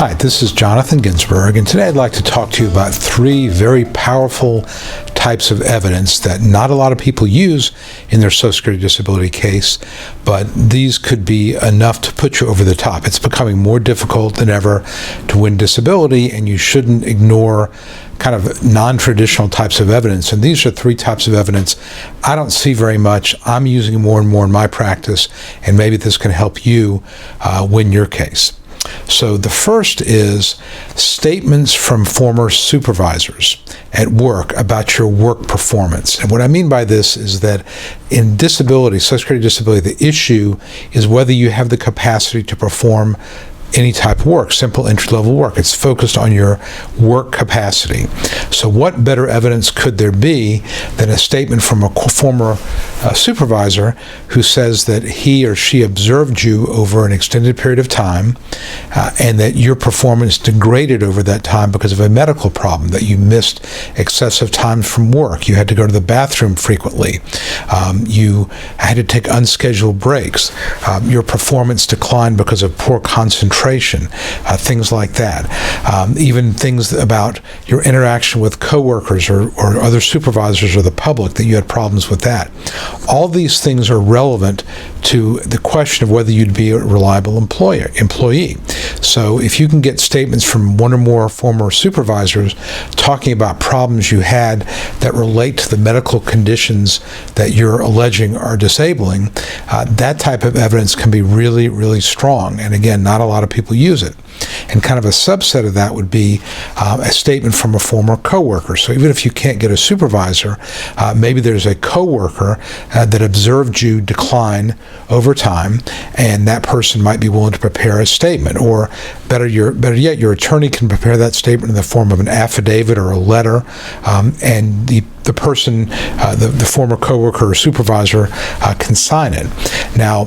Hi, this is Jonathan Ginsberg, and today I'd like to talk to you about three very powerful types of evidence that not a lot of people use in their Social Security disability case, but these could be enough to put you over the top. It's becoming more difficult than ever to win disability, and you shouldn't ignore kind of non-traditional types of evidence. And these are three types of evidence I don't see very much. I'm using more and more in my practice, and maybe this can help you win your case. So the first is statements from former supervisors at work about your work performance. And what I mean by this is that in disability, Social Security disability, the issue is whether you have the capacity to perform any type of work, simple entry-level work. It's focused on your work capacity. So what better evidence could there be than a statement from a former supervisor who says that he or she observed you over an extended period of time and that your performance degraded over that time because of a medical problem, that you missed excessive time from work, you had to go to the bathroom frequently, you had to take unscheduled breaks, your performance declined because of poor concentration, things like that. Even things about your interaction with coworkers or other supervisors or the public, that you had problems with that. All these things are relevant to the question of whether you'd be a reliable employee. So if you can get statements from one or more former supervisors talking about problems you had that relate to the medical conditions that you're alleging are disabling, that type of evidence can be really, really strong. And again, not a lot of people use it. And kind of a subset of that would be a statement from a former coworker. So even if you can't get a supervisor, maybe there's a coworker that observed you decline over time, and that person might be willing to prepare a statement. Or better yet, your attorney can prepare that statement in the form of an affidavit or a letter, and the person, the former coworker or supervisor, can sign it. Now,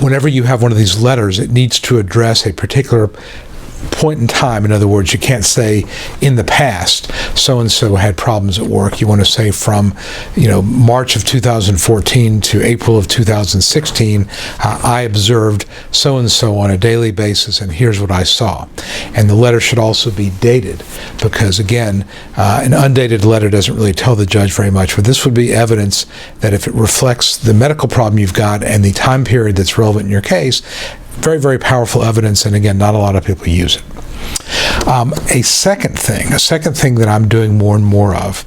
whenever you have one of these letters, it needs to address a particular point in time. In other words, you can't say in the past so-and-so had problems at work. You want to say from March of 2014 to April of 2016, I observed so-and-so on a daily basis, and here's what I saw. And the letter should also be dated, because again, an undated letter doesn't really tell the judge very much, but this would be evidence that if it reflects the medical problem you've got and the time period that's relevant in your case, very, very powerful evidence, and again, not a lot of people use it. A second thing that I'm doing more and more of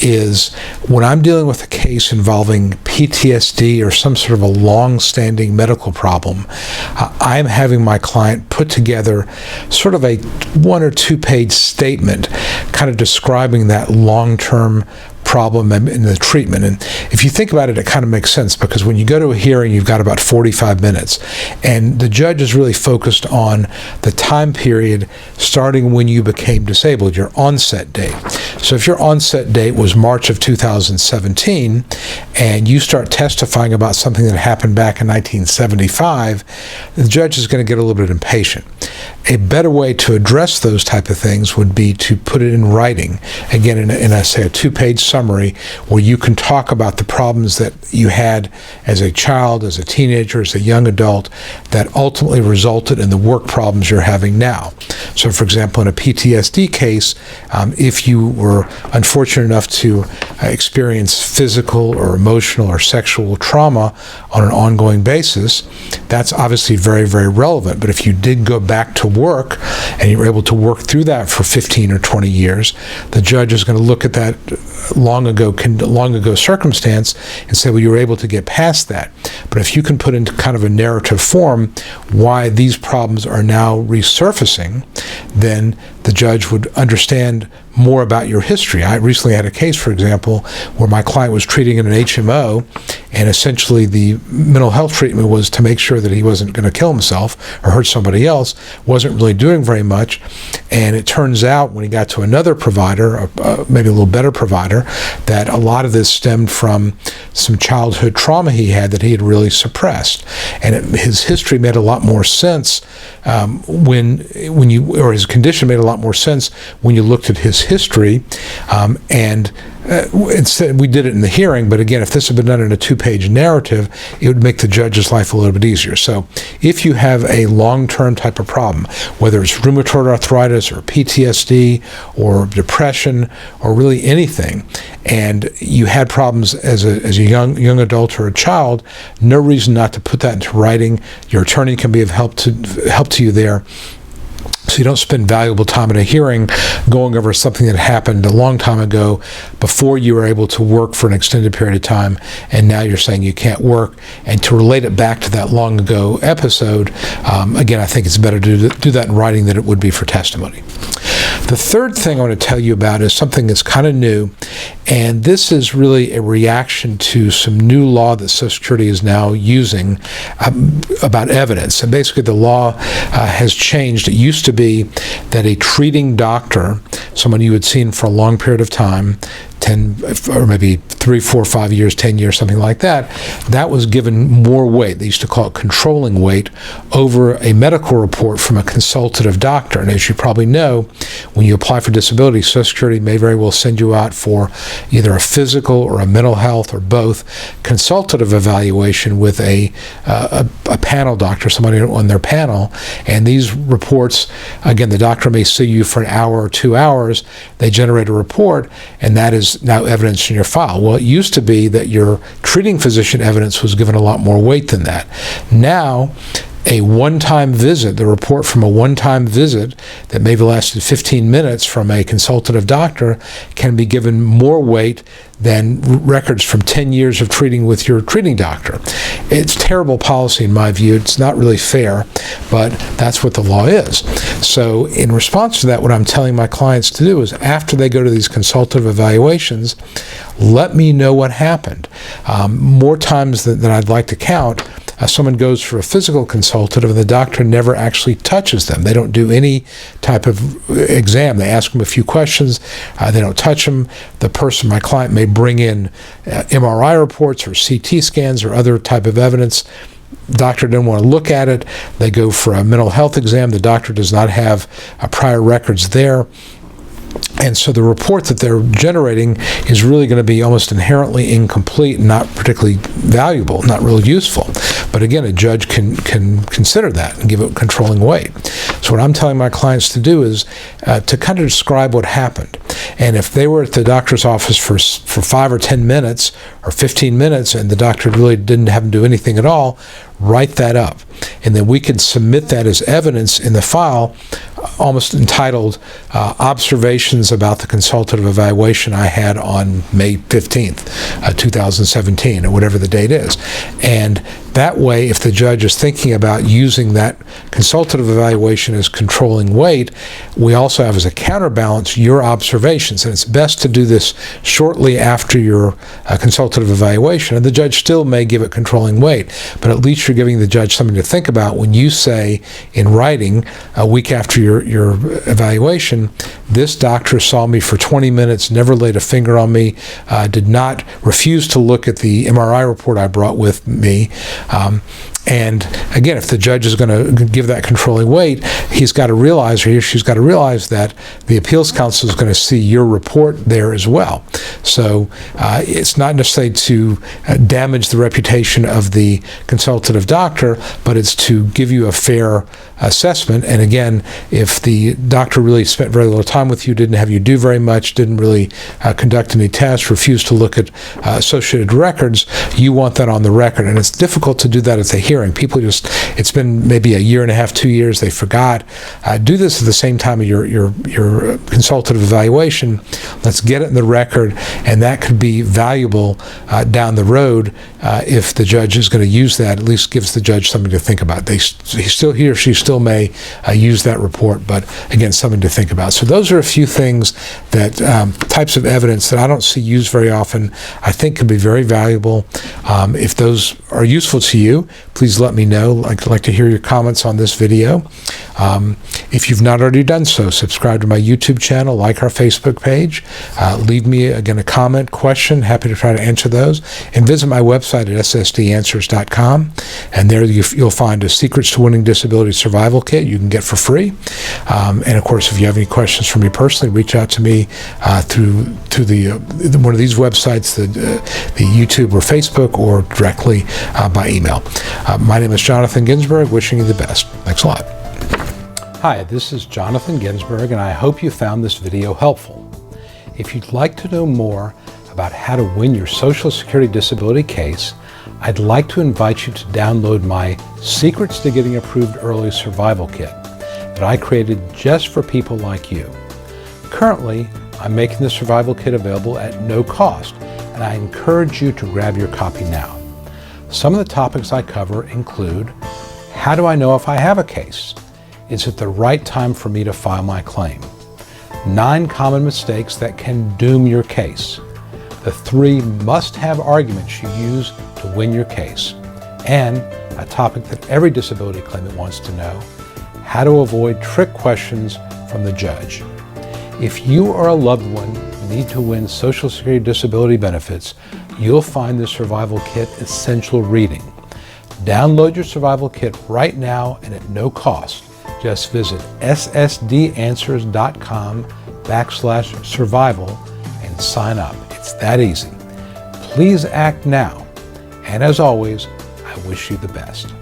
is when I'm dealing with a case involving PTSD or some sort of a long-standing medical problem, I'm having my client put together sort of a 1 or 2 page statement kind of describing that long-term problem in the treatment. And if you think about it, it kind of makes sense, because when you go to a hearing, you've got about 45 minutes, and the judge is really focused on the time period starting when you became disabled, your onset date. So if your onset date was March of 2017, and you start testifying about something that happened back in 1975, the judge is going to get a little bit impatient. A better way to address those type of things would be to put it in writing, again, in a 2-page summary, where you can talk about the problems that you had as a child, as a teenager, as a young adult, that ultimately resulted in the work problems you're having now. So, for example, in a PTSD case, if you were unfortunate enough to experience physical or emotional or sexual trauma on an ongoing basis, that's obviously very, very relevant. But if you did go back to work and you were able to work through that for 15 or 20 years, the judge is going to look at that long ago circumstance and say, well, you were able to get past that. But if you can put into kind of a narrative form why these problems are now resurfacing, then the judge would understand more about your history. I recently had a case, for example, where my client was treating in an HMO, and essentially the mental health treatment was to make sure that he wasn't going to kill himself or hurt somebody else, wasn't really doing very much. And it turns out when he got to another provider, maybe a little better provider, that a lot of this stemmed from some childhood trauma he had that he had really suppressed. And his history made a lot more sense or his condition made a lot lot more sense when you looked at his history. Instead, we did it in the hearing, but again, if this had been done in a 2-page narrative, it would make the judge's life a little bit easier. So if you have a long-term type of problem, whether it's rheumatoid arthritis or PTSD or depression or really anything, and you had problems as a young adult or a child, no reason not to put that into writing. Your attorney can be of help to you there, so you don't spend valuable time in a hearing going over something that happened a long time ago before you were able to work for an extended period of time, and now you're saying you can't work. And to relate it back to that long ago episode, again, I think it's better to do that in writing than it would be for testimony. The third thing I want to tell you about is something that's kind of new, and this is really a reaction to some new law that Social Security is now using about evidence. And basically the law has changed. It used to be that a treating doctor, someone you had seen for a long period of time, 10 or maybe 3, 4, 5 years, 10 years, something like that, that was given more weight. They used to call it controlling weight over a medical report from a consultative doctor. And as you probably know, when you apply for disability, Social Security may very well send you out for either a physical or a mental health or both consultative evaluation with a panel doctor, somebody on their panel. And these reports, again, the doctor may see you for an hour or 2 hours. They generate a report, and that is now evidence in your file. Well, it used to be that your treating physician evidence was given a lot more weight than that. Now, a one-time visit, the report from a one-time visit that maybe lasted 15 minutes from a consultative doctor can be given more weight than records from 10 years of treating with your treating doctor. It's terrible policy in my view. It's not really fair, but that's what the law is. So in response to that, what I'm telling my clients to do is after they go to these consultative evaluations, let me know what happened. More times than I'd like to count, someone goes for a physical consultative and the doctor never actually touches them. They don't do any type of exam. They ask them a few questions. They don't touch them. The person, my client, may bring in MRI reports or CT scans or other type of evidence. The doctor didn't want to look at it. They go for a mental health exam. The doctor does not have prior records there. And so the report that they're generating is really going to be almost inherently incomplete and not particularly valuable, not really useful. But again, a judge can consider that and give it controlling weight. So what I'm telling my clients to do is to kind of describe what happened. And if they were at the doctor's office for 5 or 10 minutes or 15 minutes and the doctor really didn't have them do anything at all, write that up. And then we can submit that as evidence in the file, almost entitled Observations about the Consultative Evaluation I Had on May 15th, 2017, or whatever the date is. And that way, if the judge is thinking about using that consultative evaluation as controlling weight, we also have as a counterbalance your observations. And it's best to do this shortly after your consultative evaluation. And the judge still may give it controlling weight, but at least you're giving the judge something to think about when you say in writing a week after your evaluation, this doctor saw me for 20 minutes, never laid a finger on me, did not refuse to look at the MRI report I brought with me. And again, if the judge is going to give that controlling weight, he's got to realize, or she's got to realize, that the appeals counsel is going to see your report there as well. So it's not necessarily to damage the reputation of the consultative doctor, but it's to give you a fair assessment. And again, if the doctor really spent very little time with you, didn't have you do very much, didn't really conduct any tests, refused to look at associated records, you want that on the record. And it's difficult to do that at the hearing. People just, it's been maybe a year and a half, 2 years, they forgot. Do this at the same time of your consultative evaluation. Let's get it in the record, and that could be valuable down the road if the judge is going to use that. At least gives the judge something to think about. He or she still may use that report, but again, something to think about. So those are a few things that types of evidence that I don't see used very often, I think can be very valuable. If those are useful to you, please please let me know. I'd like to hear your comments on this video. If you've not already done so, subscribe to my YouTube channel, like our Facebook page, leave me, again, a comment, question. Happy to try to answer those. And visit my website at ssdanswers.com. And there you'll find a Secrets to Winning Disability Survival Kit you can get for free. And of course, if you have any questions for me personally, reach out to me through one of these websites, the YouTube or Facebook, or directly by email. My name is Jonathan Ginsberg, wishing you the best. Thanks a lot. Hi, this is Jonathan Ginsberg, and I hope you found this video helpful. If you'd like to know more about how to win your Social Security disability case, I'd like to invite you to download my Secrets to Getting Approved Early Survival Kit that I created just for people like you. Currently, I'm making the Survival Kit available at no cost, and I encourage you to grab your copy now. Some of the topics I cover include: how do I know if I have a case? Is it the right time for me to file my claim? 9 common mistakes that can doom your case. The 3 must-have arguments you use to win your case. And a topic that every disability claimant wants to know: how to avoid trick questions from the judge. If you or a loved one need to win Social Security disability benefits, you'll find the Survival Kit essential reading. Download your Survival Kit right now and at no cost. Just visit ssdanswers.com/survival and sign up. It's that easy. Please act now. And as always, I wish you the best.